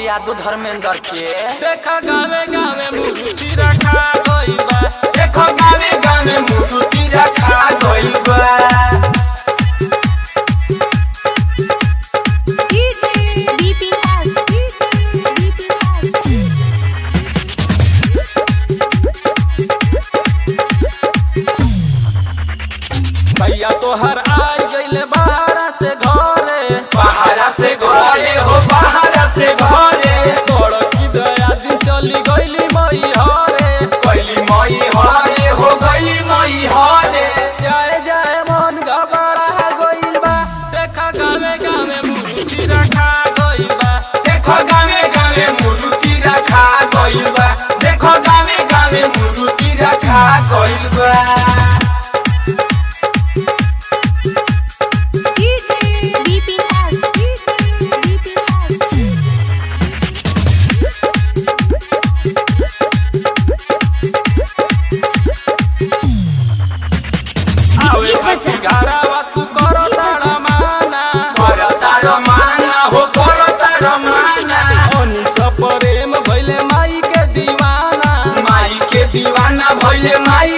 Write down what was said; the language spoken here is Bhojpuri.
यादव धर्मेंद्र के देखा गावे गावे मूर्ति रखा गइल बा। देखो गावे गावे मूर्ति रखा गइल बा। भैया तोहर आई गइले बाहरा से घरे, बाहरा से घरे हो बाहरा से घरे। तोड़ की दया दिन चली गइली मई हरे, गइली मई हरे हो गइली मई हरे। जाए जाए मन घबरा गइल बा। देखा गावे गावे मूर्ति रखा गइल बा। देखो गावे गावे मूर्ति रखा गइल बा। देखो गावे गावे मूर्ति रखा गइल बा। आवे खातिर घरवा तू करो तारा माना, करो तारो माना हो करो तारो माना। अनिस प्रेम भइले माई के दीवाना। माई के दीवाना भइले माई